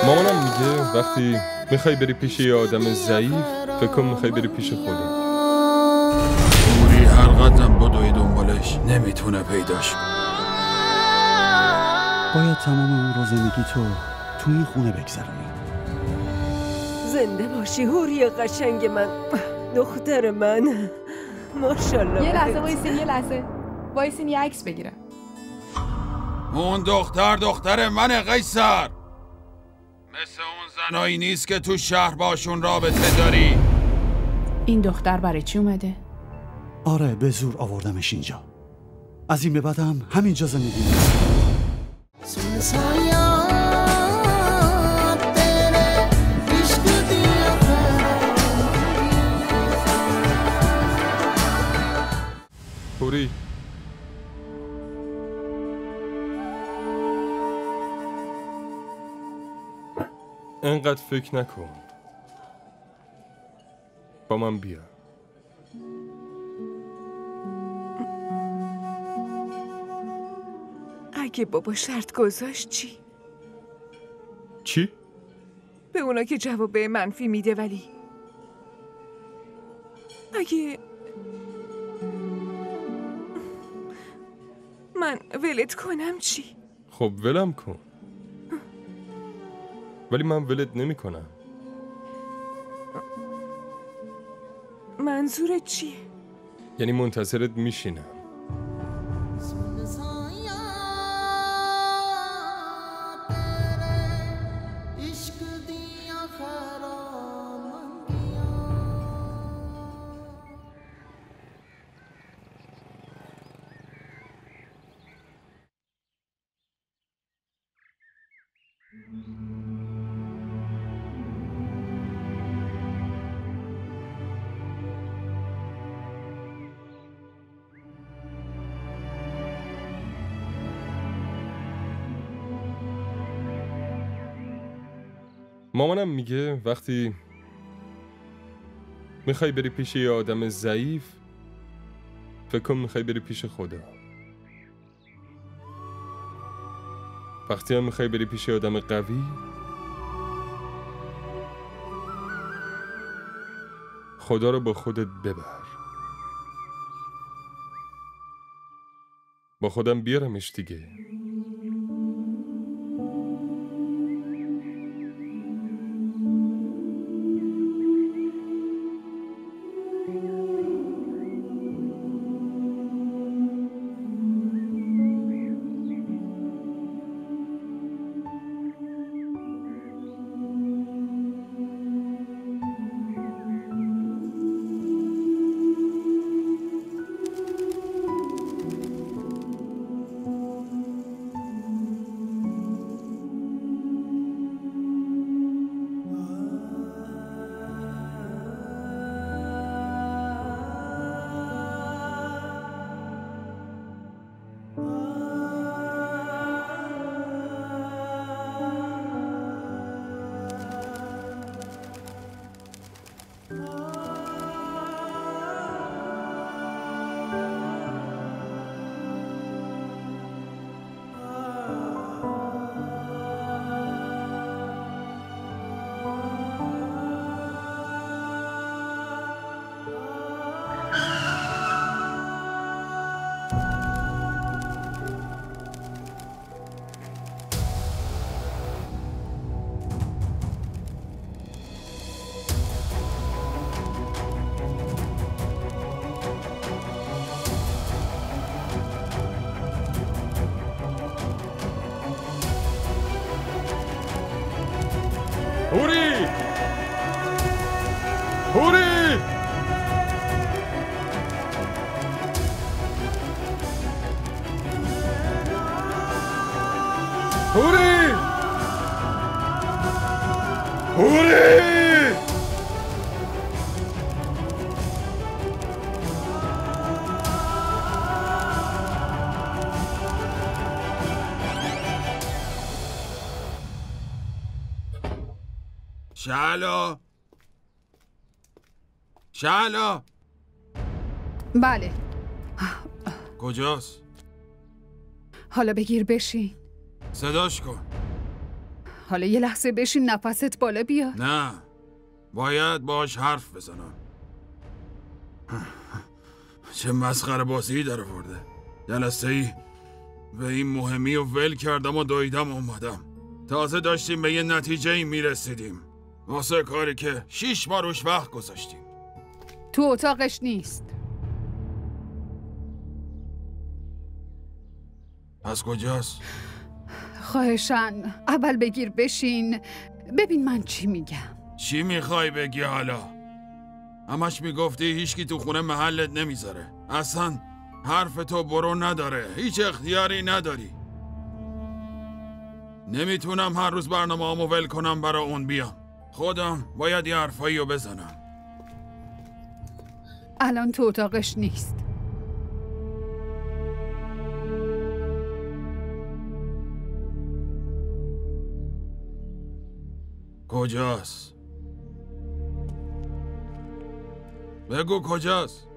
مامانم میگه وقتی میخوای بری پیش یه آدم ضعیف فکر کن میخوای بری پیش خدا. پوری هر قدرم بدوی دنبالش نمیتونه پیداش کنه. باید تمام اون رو زندگی تو این خونه بگذرونی. زنده باشی هوری قشنگ من، دختر من، ماشاءالله. یه لحظه وایسین یه عکس بگیرم. اون دختر منه قیصر. مثل اون زنایی نیست که تو شهر باشون رابطه داری. این دختر برای چی اومده؟ آره به زور آوردمش اینجا. از این به بعدم همینجا زندگی پوری انقدر فکر نکن، با من بیا. اگه بابا شرط گذاشت چی؟ چی؟ به اونا که جواب منفی میده، ولی اگه من ولت کنم چی؟ خب ولم کن، ولی من ولت نمی کنم. منظورت چیه؟ یعنی منتظرت میشینم. مامانم میگه وقتی میخوای بری پیش یه آدم ضعیف فکر کن میخوای بری پیش خدا. وقتی هم میخوای بری پیش یه آدم قوی خدا رو با خودت ببر. با خودم بیارمش دیگه. هوری! هوری! هوری! هوری! شعلا بله. کجاست؟ حالا بگیر بشین. صداش کن. حالا یه لحظه بشین نفست بالا بیا. نه، باید باش حرف بزنم. چه مسخره بازی در آورده. جلسه ای به این مهمی و ول کردم و دویدم اومدم. تازه داشتیم به یه نتیجه ای میرسیدیم واسه کاری که 6 ماه روش وقت گذاشتیم. تو اتاقش نیست. از کجاست؟ خواهشن اول بگیر بشین ببین من چی میگم. چی میخوای بگی حالا؟ همش میگفتی هیچکی تو خونه محلت نمیذاره. اصلا حرف تو برو نداره. هیچ اختیاری نداری. نمیتونم هر روز برنامه هامو ول کنم برا اون بیام. خودم باید یه حرفایی رو بزنم. الان تو اتاقش نیست. کجاست؟ بگو کجاست؟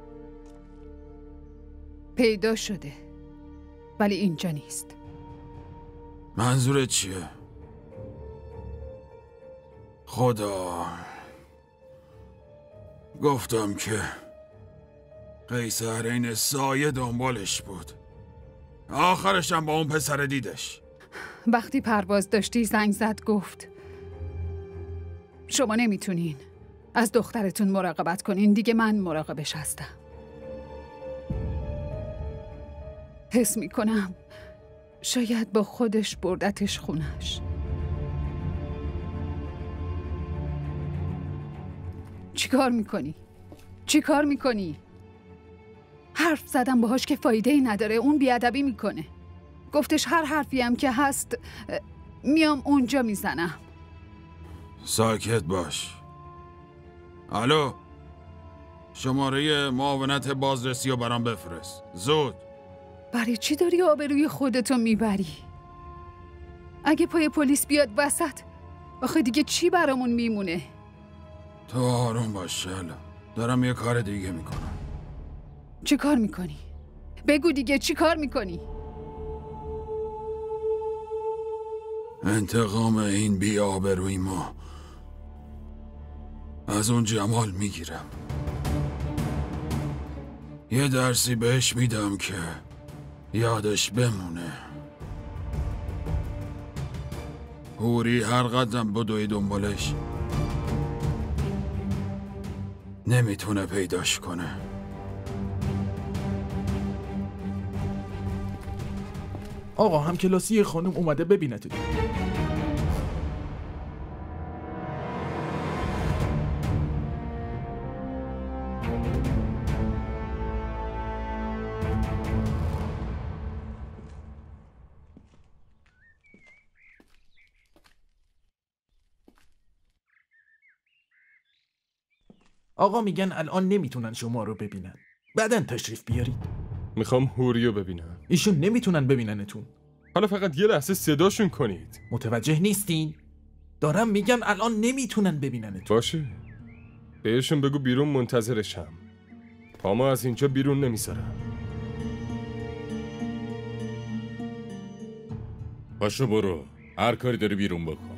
پیدا شده ولی اینجا نیست. منظورت چیه؟ خدا، گفتم که قیصر این سایه دنبالش بود. آخرشم با اون پسر دیدش. وقتی پرواز داشتی زنگ زد گفت شما نمیتونین از دخترتون مراقبت کنین، دیگه من مراقبش هستم. حس میکنم شاید با خودش بردتش خونش. چیکار میکنی؟ چیکار میکنی؟ حرف زدم باهاش که فایده ای نداره، اون بیادبی میکنه. گفتش هر حرفی هم که هست میام اونجا میزنم. ساکت باش. الو، شماره معاونت بازرسی رو برام بفرست زود. برای چی داری آبروی خودتو میبری؟ اگه پای پلیس بیاد وسط آخه دیگه چی برامون میمونه؟ تو آروم باش شل. دارم یه کار دیگه میکنم. چی کار میکنی؟ بگو دیگه چی کار میکنی؟ انتقام این بی آبروی ما از اون جمال میگیرم. یه درسی بهش میدم که یادش بمونه. هوری هر قدم بدوی دنبالش نمیتونه پیداش کنه. آقا همکلاسی خانم اومده ببینتت. آقا میگن الان نمیتونن شما رو ببینن. بعدن تشریف بیارید. میخوام هوریو ببینم. ایشون نمیتونن ببیننتون. حالا فقط یه لحظه صداشون کنید. متوجه نیستین؟ دارم میگم الان نمیتونن ببیننتون. باشه، بهشون بگو بیرون منتظرشم. پامو از اینجا بیرون نمیذارم. پاشو برو، هر کاری داری بیرون بکن.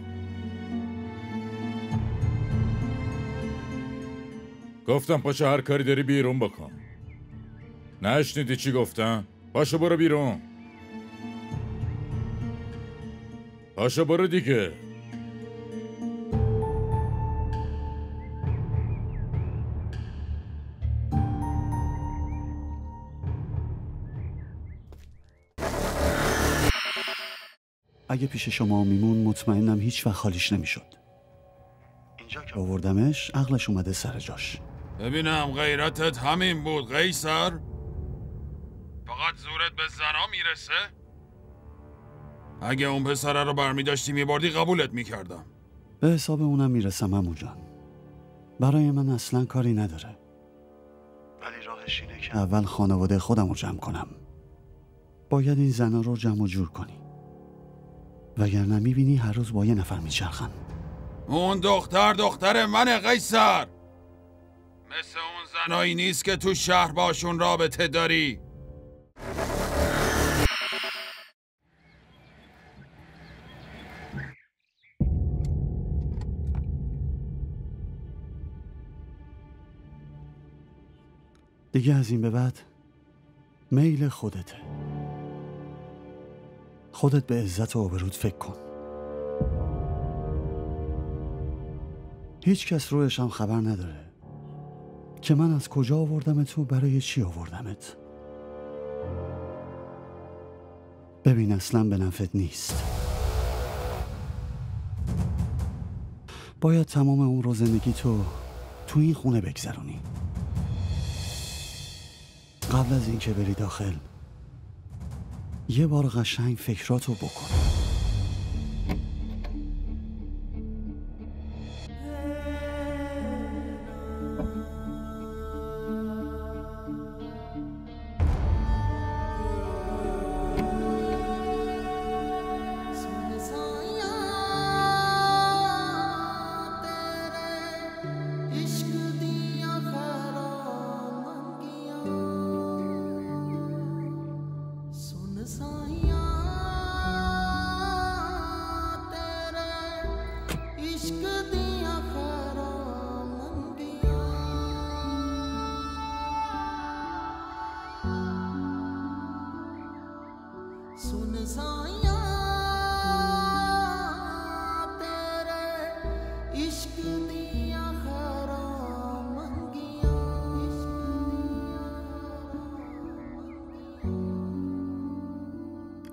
گفتم پاشو هر کاری داری بیرون بکن. نشنیدی چی گفتم؟ پاشو برو بیرون. پاشو برو دیگه. اگه پیش شما میمون مطمئنم هیچ وقت خالیش نمیشد. اینجا که آوردمش عقلش اومده سر جاش. ببینم غیرتت همین بود قیصر؟ فقط زورت به زنا میرسه؟ اگه اون پسره رو برمی داشتی میبردی قبولت میکردم. به حساب اونم میرسم عمو جان. برای من اصلا کاری نداره. ولی راهش اینه که اول خانواده خودم رو جمع کنم. باید این زنا رو جمع و جور کنی. وگرنه میبینی هر روز با یه نفر میچرخن. اون دختر منه قیصر. مثل اون زنایی نیست که تو شهر باشون رابطه داری. دیگه از این به بعد میل خودته. خودت به عزت و آبروت فکر کن. هیچ کس رویش هم خبر نداره که من از کجا آوردمت تو، برای چی آوردمت. ببین اصلا به نفعت نیست. باید تمام اون رو زندگی تو این خونه بگذرونی. قبل از اینکه بری داخل یه بار قشنگ فکراتو بکن.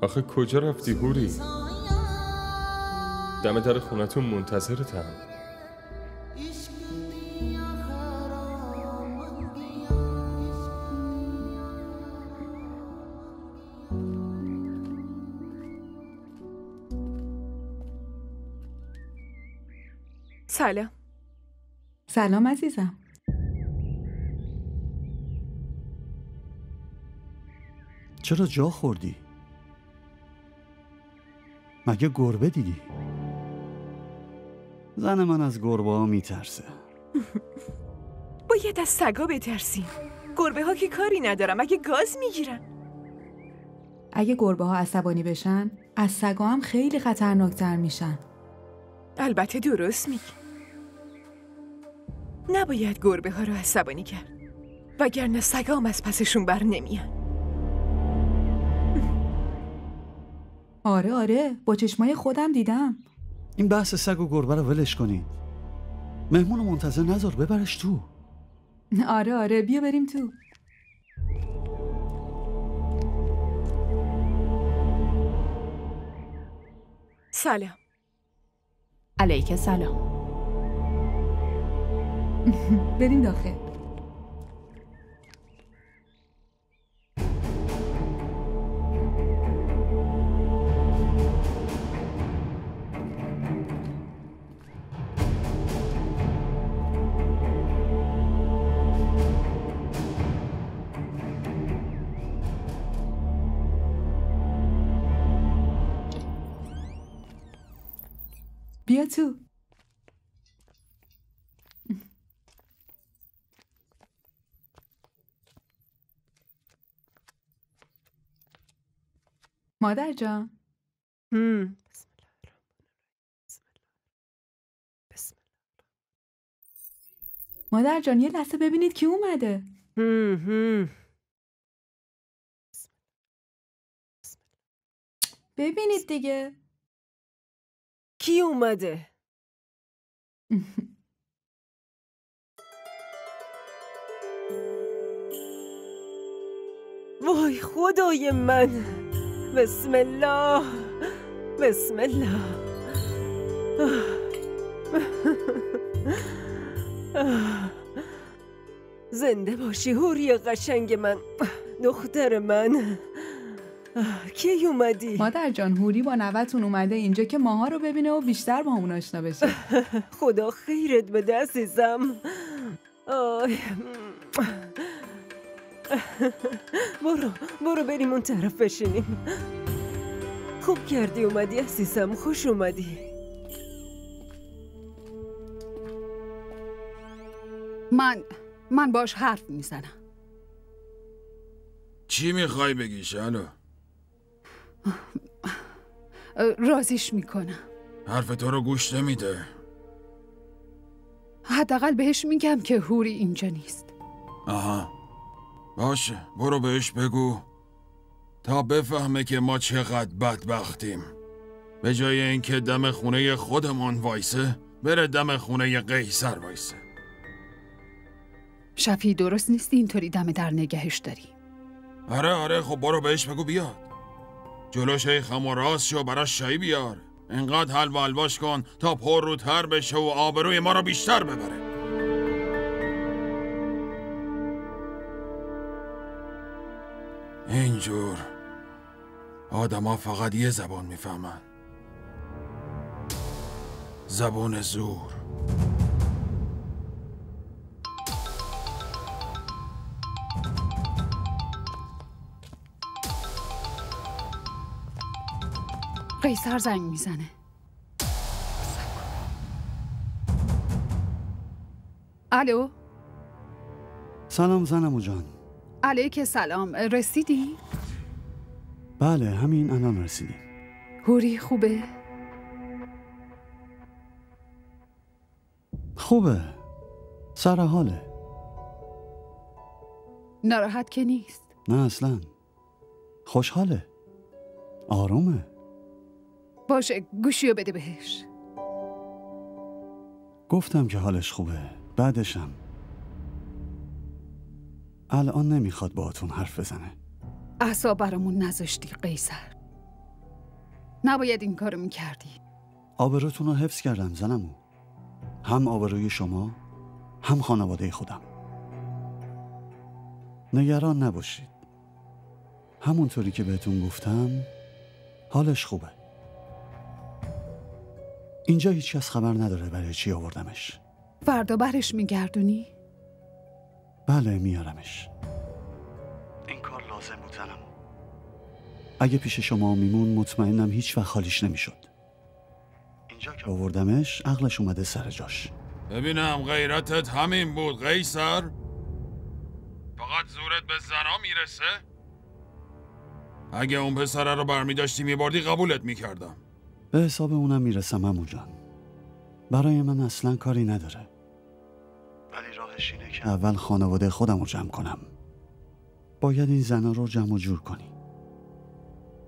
آخه کجا رفتی هوری؟ دم در خونتون منتظرتم. سلام. سلام عزیزم. چرا جا خوردی؟ مگه گربه دیدی؟ زن من از گربه ها میترسه. باید از سگا بترسیم. گربه ها که کاری ندارم، اگه گاز میگیرن. اگه گربه ها عصبانی بشن، از سگا هم خیلی خطرناکتر میشن. البته درست میگی. نباید گربه ها رو عصبانی کرد، وگرنه سگا هم از پسشون بر نمیان. آره با چشمای خودم دیدم. این بحث سگ و گربه رو ولش کنید. مهمون منتظر نذار، ببرش تو. آره بیا بریم تو. سلام. علیک سلام. بریم داخل. بیا تو. مادر جان. مادر جان یه لحظه ببینید کی اومده. ببینید دیگه. کی اومده؟ وای خدای من. بسم الله. بسم الله. زنده باشی هوری قشنگ من، دختر من. کی اومدی؟ مادر جان هوری با نوتون اومده اینجا که ماها رو ببینه و بیشتر با همون آشنا بشه. خدا خیرت بده عزیزم. برو بریم اون طرف بشینیم. خوب کردی اومدی عزیزم، خوش اومدی. من باش حرف میزنم. چی میخوای بگی شالو؟ راضیش میکنم. حرف تو رو گوش نمیده. حداقل بهش میگم که هوری اینجا نیست. آها، باشه برو بهش بگو تا بفهمه که ما چقدر بدبختیم. به جای اینکه دم خونه خودمون وایسه بره دم خونه قیصر وایسه. شفیع درست نیست اینطوری دم در نگهش داری. آره خب برو بهش بگو بیاد. جلوش خم و راست شو براش شایی بیار. اینقدر حلوا حلواش کن تا پر روتر بشه و آبروی ما رو بیشتر ببره. اینجور آدم ها فقط یه زبان میفهمن. زبان زور. قیصر زنگ میزنه. الو. سلام زنمو جان. علیک سلام. رسیدی؟ بله همین الان رسیدیم. هوری خوبه؟ خوبه. سر حاله. ناراحت که نیست؟ نه اصلا. خوشحاله. آرومه. باشه گوشیو بده بهش. گفتم که حالش خوبه. بعدشم الان نمیخواد باهاتون حرف بزنه. اعصاب برامون نذاشتی قیصر. نباید این کارو میکردی. آبروتون رو حفظ کردم زنمو. هم آبروی شما هم خانواده خودم. نگران نباشید. همونطوری که بهتون گفتم حالش خوبه. اینجا هیچ کس خبر نداره برای چی آوردمش. فردا برش میگردونی؟ بله میارمش. این کار لازم بود زنمو. اگه پیش شما میمون مطمئنم هیچ وقت خالیش نمیشد. اینجا که آوردمش عقلش اومده سر جاش. ببینم غیرتت همین بود قیصر؟ فقط زورت به زنا میرسه؟ اگه اون پسره رو برمی داشتی میبردی قبولت میکردم. به حساب اونم میرسم عمو جان. برای من اصلا کاری نداره. ولی راهش اینه که اول خانواده خودم رو جمع کنم. باید این زنا رو جمع و جور کنی.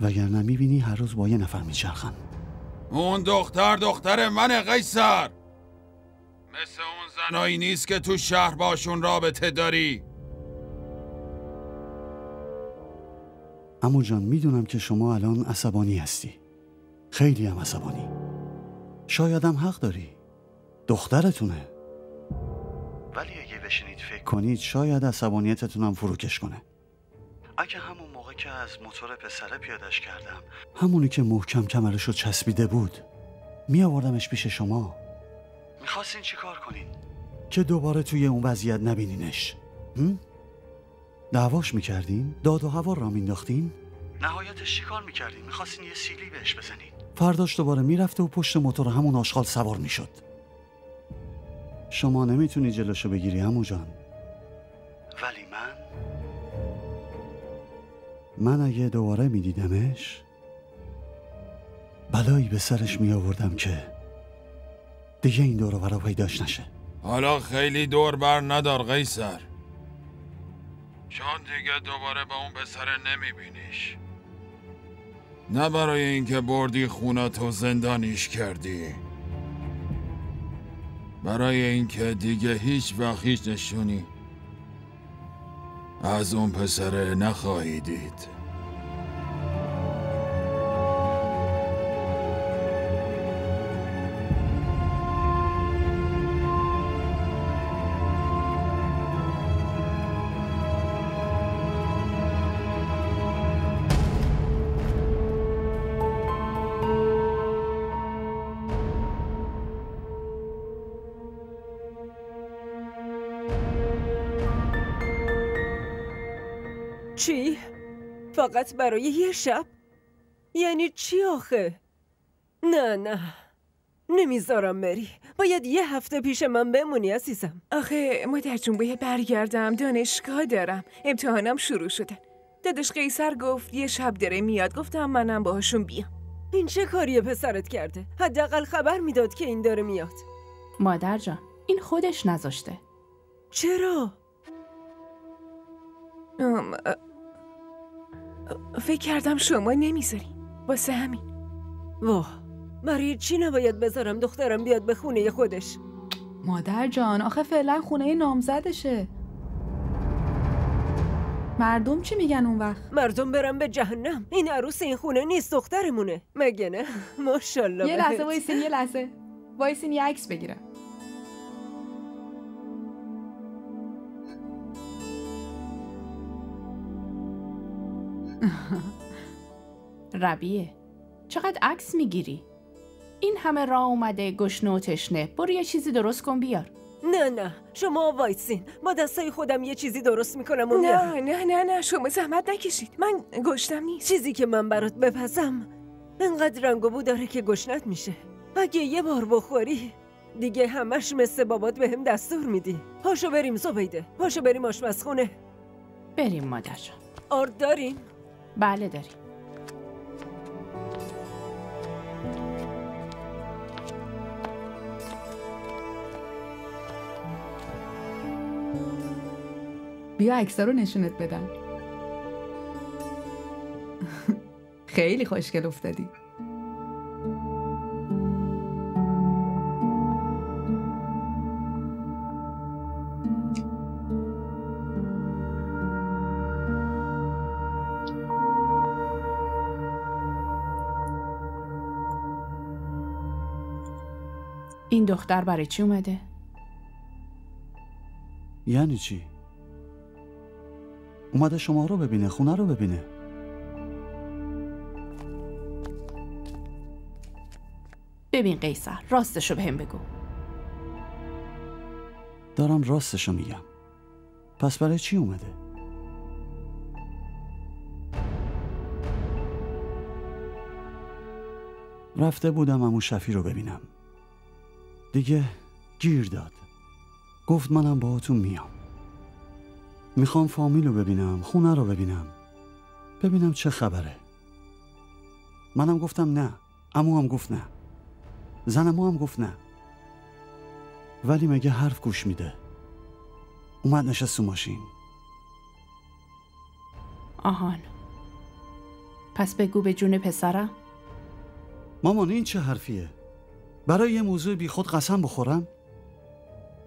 وگرنه میبینی هر روز با یه نفر میچرخن. اون دختر منه قیصر. مثل اون زنایی نیست که تو شهر باشون رابطه داری. عمو جان میدونم که شما الان عصبانی هستی. خیلی هم عصبانی. شاید هم حق داری. دخترتونه. ولی اگه بشینید فکر کنید شاید عصبانیتتون هم فروکش کنه. اگه همون موقع که از موتور پسره پیادش کردم همونی که محکم کمرشو چسبیده بود میآوردمش پیش شما، میخواستین چی کار کنین؟ که دوباره توی اون وضعیت نبینینش. دعواش میکردین؟ داد و هوا را مینداختین؟ نهایتش چی کار میکردین؟ میخواستین یه سیلی بهش بزنین؟ فرداش دوباره میرفته و پشت موتور همون آشغال سوار میشد. شما نمیتونی جلوشو بگیری عمو جان. ولی من اگه دوباره میدیدمش بلایی به سرش میآوردم که دیگه این دور و برا پیداش نشه. حالا خیلی دور بر ندار قیصر، چون دیگه دوباره با اون پسره نمیبینیش. نه برای اینکه بردی خونتو زندانیش کردی، برای اینکه دیگه هیچ وقت هیچ نشونی از اون پسره نخواهی دید. چی؟ فقط برای یه شب؟ یعنی چی آخه؟ نه نمیذارم بری. باید یه هفته پیش من بمونی عزیزم. آخه مادر جون باید برگردم، دانشگاه دارم، امتحانم شروع شدن. داداش قیصر گفت یه شب داره میاد، گفتم منم باهاشون بیام. این چه کاریه پسرت کرده؟ حداقل خبر میداد که این داره میاد. مادر جان این خودش نذاشته. چرا؟ فکر کردم شما نمیذاری، واسه همین. واه، برای چی نباید بذارم دخترم بیاد به خونه خودش؟ مادر جان آخه فعلا خونه نامزدشه. مردم چی میگن اون وقت؟ مردم برن به جهنم. این عروس این خونه نیست، دخترمونه، مگه نه؟ ماشاءالله. یه لحظه وایسین یه عکس بگیرم. ربیه چقدر عکس میگیری؟ این همه راه اومده گشنه و تشنه، برو یه چیزی درست کن بیار. نه شما وایسین، با دستای خودم یه چیزی درست میکنم و نه شما زحمت نکشید، من گشنم نیست. چیزی که من برات بپزم انقدر رنگ و بو داره که گشنت میشه. اگه یه بار بخوری دیگه همش مثل بابات بهم دستور میدی. پاشو بریم زبیده، پاشو بریم آشپزخونه. بریم مادر جان. آرد داریم؟ بله داریم. بیا عکس‌ها رو نشونت بدم. خیلی خوشگل افتادی. این دختر برای چی اومده؟ یعنی چی؟ اومده شما رو ببینه، خونه رو ببینه. ببین قیصر، راستشو بهم بگو. دارم راستشو میگم. پس برای چی اومده؟ رفته بودم عمو شفی رو ببینم. دیگه گیر داد. گفت منم باهاتون میام. میخوام فامیل رو ببینم، خونه رو ببینم چه خبره. منم گفتم نه، عمو هم گفت نه، زنمو هم گفت نه. ولی مگه حرف گوش میده؟ اومد نشست تو ماشین. آهان، پس بگو به جون پسرم. مامان این چه حرفیه؟ برای یه موضوع بی خود قسم بخورم؟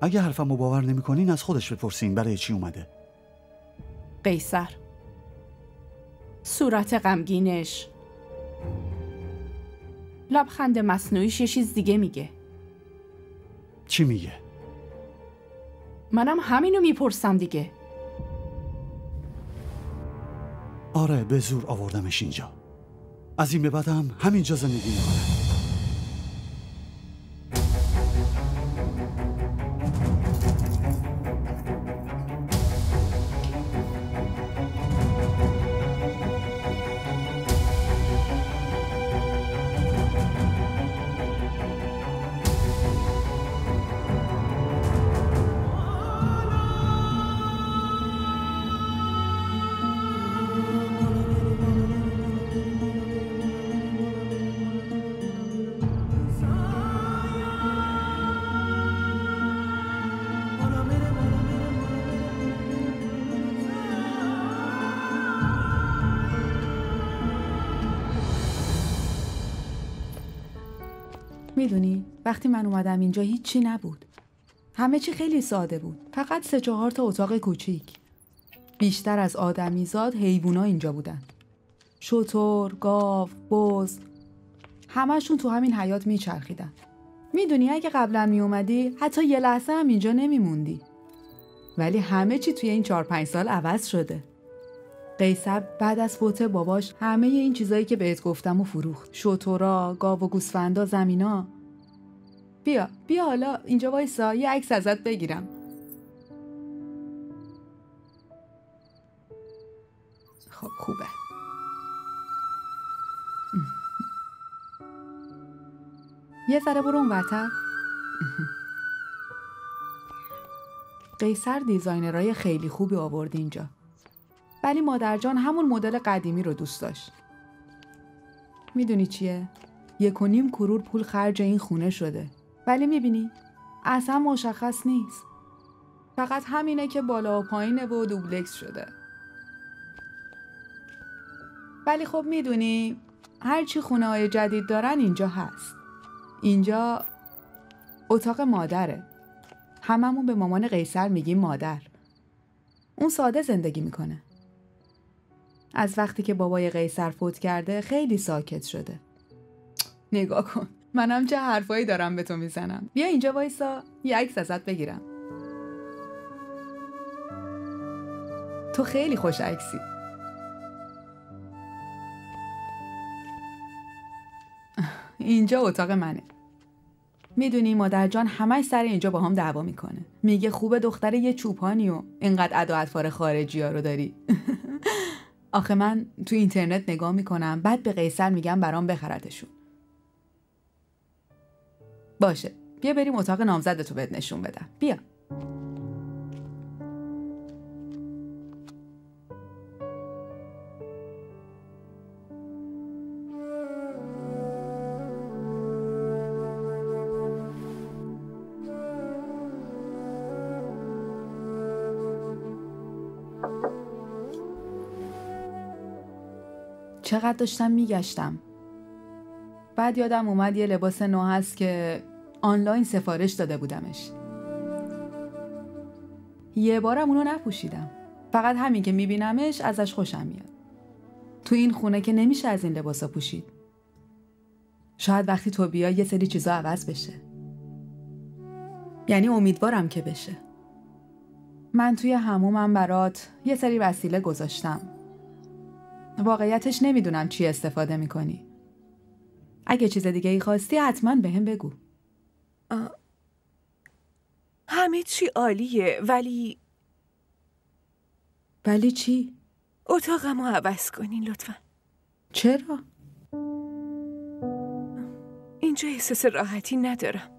اگه حرفمو باور نمیکنین از خودش بپرسین برای چی اومده. قیصر، صورت غمگینش، لبخند مصنوعیش یه چیز دیگه میگه. چی میگه؟ منم همینو میپرسم دیگه. آره به زور آوردمش اینجا. از این به بعدم همینجا زندگی میکنم. میدونی وقتی من اومدم اینجا هیچی نبود. همه چی خیلی ساده بود. فقط 3-4 تا اتاق کوچیک. بیشتر از آدمیزاد حیوونا اینجا بودن. شتر، گاو، بز، همشون تو همین حیاط میچرخیدن. میدونی اگه قبلا میومدی حتی یه لحظه هم اینجا نمیموندی. ولی همه چی توی این 4-5 سال عوض شده. قیصر بعد از فوت باباش همه این چیزایی که بهت گفتم و فروخت. شترا، گاو و گوسفندا، زمینا. بیا حالا اینجا وایسا یه عکس ازت بگیرم. خب خوبه. یه ذره برو اونورتر. قیصر دیزاینرای خیلی خوبی آورد اینجا. ولی مادرجان همون مدل قدیمی رو دوست داشت. میدونی چیه؟ 1.5 کرور پول خرج این خونه شده. ولی میبینی؟ اصلا مشخص نیست. فقط همینه که بالا و پایینه و دوبلکس شده. ولی خب میدونی هرچی خونه های جدید دارن اینجا هست. اینجا اتاق مادره. هممون به مامان قیصر میگیم مادر. اون ساده زندگی میکنه. از وقتی که بابای قیصر فوت کرده خیلی ساکت شده. نگاه کن، منم چه حرفایی دارم به تو میزنم. بیا اینجا وایسا، یه عکس ازت بگیرم. تو خیلی خوش عکسی. اینجا اتاق منه. میدونی مادر جان همش سر اینجا با هم دعوا میکنه. میگه خوبه دختر یه چوپانی و اینقدر ادا اطوار خارجی ها رو داری. آخه من تو اینترنت نگاه میکنم، بعد به قیصر میگم برام بخرتشون. باشه، بیا بریم اتاق نامزدتو بهت نشون بدم. بیا. چقدر داشتم میگشتم. بعد یادم اومد یه لباس نو هست که آنلاین سفارش داده بودمش. یه بارم اونو نپوشیدم. فقط همین که میبینمش ازش خوشم میاد. تو این خونه که نمیشه از این لباسا پوشید. شاید وقتی تو بیای یه سری چیزا عوض بشه. یعنی امیدوارم که بشه. من توی حمومم برات یه سری وسیله گذاشتم. واقعیتش نمیدونم چی استفاده میکنی. اگه چیز دیگه ای خواستی حتما بهم بگو. همه چی عالیه ولی چی؟ اتاقمو عوض کنین لطفا. چرا؟ اینجا احساس راحتی ندارم.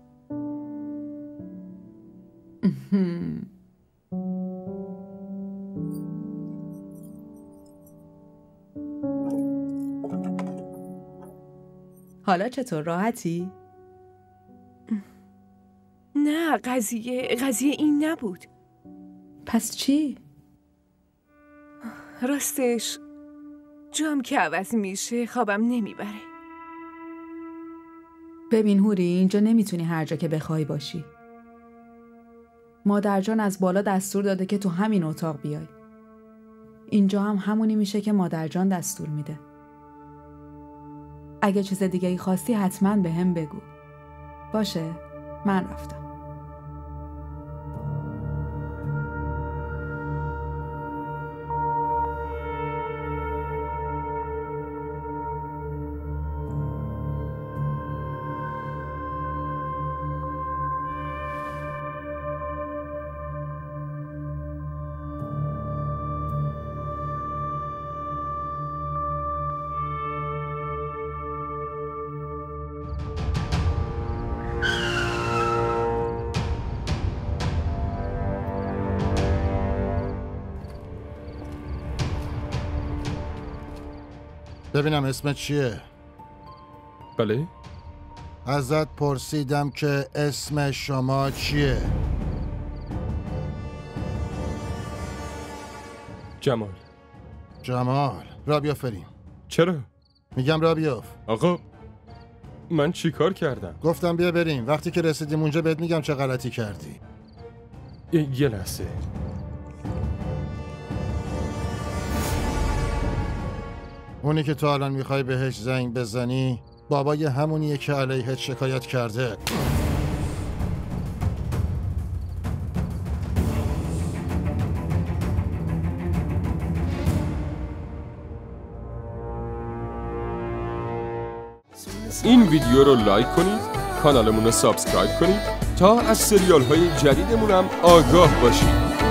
حالا چطور، راحتی؟ نه، قضیه این نبود. پس چی؟ راستش جام که عوض میشه خوابم نمیبره. ببین هوری، اینجا نمیتونی هر جا که بخوای باشی. مادر جان از بالا دستور داده که تو همین اتاق بیای. اینجا هم همونی میشه که مادر جان دستور میده. اگه چیز دیگه ای خواستی حتما به هم بگو. باشه، من رفتم. ببینم اسمت چیه؟ بله؟ ازت پرسیدم که اسم شما چیه؟ جمال. را بیافریم. چرا؟ میگم را بیاف. آقا من چی کار کردم؟ گفتم بیا بریم. وقتی که رسیدیم اونجا بهت میگم چه غلطی کردی. یه لحظه. اونی که تو الان میخوای بهش زنگ بزنی بابای همونیه که علیهت شکایت کرده. این ویدیو رو لایک کنید، کانالمون رو سابسکرایب کنید تا از سریال های جدیدمون هم آگاه باشید.